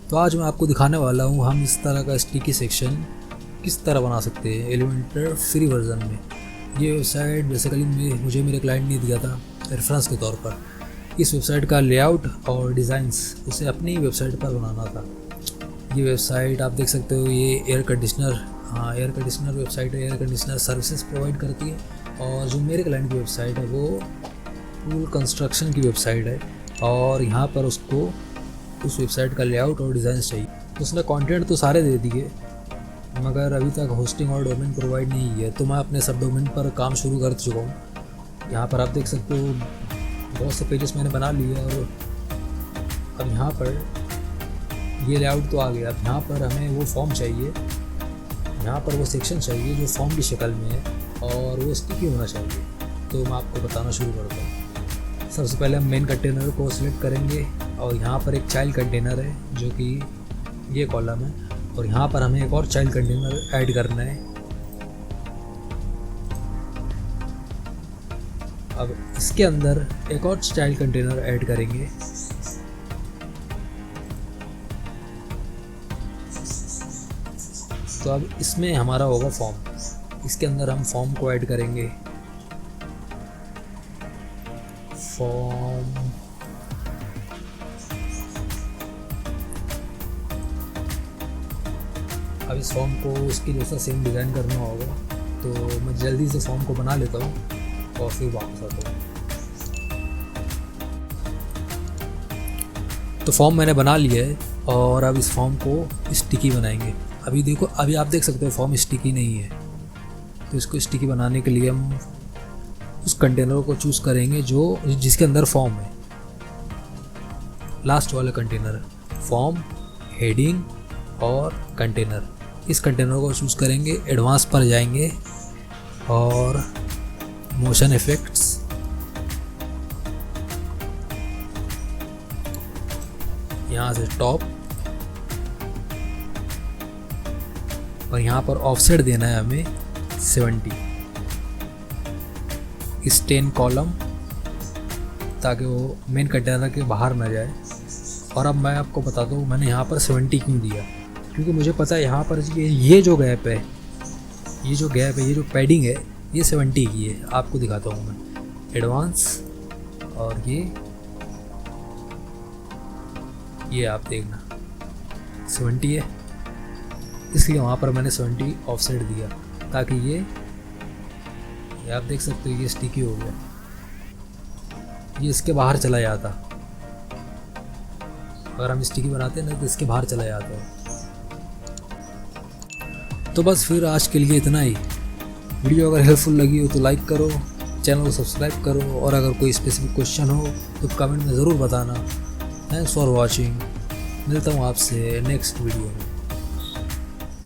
तो आज मैं आपको दिखाने वाला हूँ हम इस तरह का स्टिकी सेक्शन किस तरह बना सकते हैं एलिमेंटर फ्री वर्जन में। ये वेबसाइट बेसिकली मुझे मेरे क्लाइंट ने दिया था रेफरेंस के तौर पर। इस वेबसाइट का लेआउट और डिज़ाइंस उसे अपनी वेबसाइट पर बनाना था। ये वेबसाइट आप देख सकते हो, ये एयर कंडीशनर वेबसाइट है। एयर कंडीशनर सर्विसेज प्रोवाइड करती है। और जो मेरे क्लाइंट की वेबसाइट है वो पूल कंस्ट्रक्शन की वेबसाइट है। और यहाँ पर उसको उस वेबसाइट का लेआउट और डिज़ाइन चाहिए। तो उसने कंटेंट तो सारे दे दिए, मगर अभी तक होस्टिंग और डोमेन प्रोवाइड नहीं है। तो मैं अपने सब डोमेन पर काम शुरू कर चुका हूँ। यहाँ पर आप देख सकते हो बहुत से पेजेस मैंने बना लिए। और अब यहाँ पर ये लेआउट तो आ गया। अब यहाँ पर हमें वो फॉर्म चाहिए, यहाँ पर वो सेक्शन चाहिए जो फॉर्म की शक्ल में है और वो स्टिकी होना चाहिए। तो मैं आपको बताना शुरू करता हूँ। सबसे पहले हम मेन कंटेनर को सिलेक्ट करेंगे और यहाँ पर एक चाइल्ड कंटेनर है जो कि ये कॉलम है। और यहाँ पर हमें एक और चाइल्ड कंटेनर ऐड करना है। अब इसके अंदर एक और चाइल्ड कंटेनर ऐड करेंगे। तो अब इसमें हमारा होगा फॉर्म। इसके अंदर हम फॉर्म को ऐड करेंगे। फॉर्म अब इस फॉर्म को उसकी जैसा सेम डिज़ाइन करना होगा। तो मैं जल्दी से फॉर्म को बना लेता हूँ और फिर वापस आता हूँ। तो फॉर्म मैंने बना लिया है और अब इस फॉर्म को स्टिकी बनाएंगे। अभी देखो, अभी आप देख सकते हो फॉर्म स्टिकी नहीं है। तो इसको स्टिकी बनाने के लिए हम उस कंटेनर को चूज़ करेंगे जिसके अंदर फॉर्म है। लास्ट वाला कंटेनर फॉर्म, हेडिंग और कंटेनर। इस कंटेनर को चूज़ करेंगे। एडवांस पर जाएंगे और मोशन इफेक्ट्स, यहाँ से टॉप, और यहाँ पर ऑफसेट देना है हमें 70। स्टेन कॉलम ताकि वो मेन कंटेनर के बाहर ना जाए। और अब मैं आपको बताता हूँ मैंने यहाँ पर 70 क्यों दिया, क्योंकि मुझे पता है यहाँ पर ये जो गैप है, ये जो पैडिंग है, ये 70 की है। आपको दिखाता हूँ मैं एडवांस। और ये आप देखना 70 है, इसलिए वहाँ पर मैंने 70 ऑफसेट दिया ताकि ये आप देख सकते हो ये स्टिकी हो गया। ये इसके बाहर चला जाता। अगर हम स्टिकी बनाते हैं ना तो इसके बाहर चला जाता है। तो बस फिर आज के लिए इतना ही। वीडियो अगर हेल्पफुल लगी हो तो लाइक करो, चैनल को सब्सक्राइब करो, और अगर कोई स्पेसिफिक क्वेश्चन हो तो कमेंट में ज़रूर बताना। Thanks for watching. मिलता हूँ आपसे नेक्स्ट वीडियो में।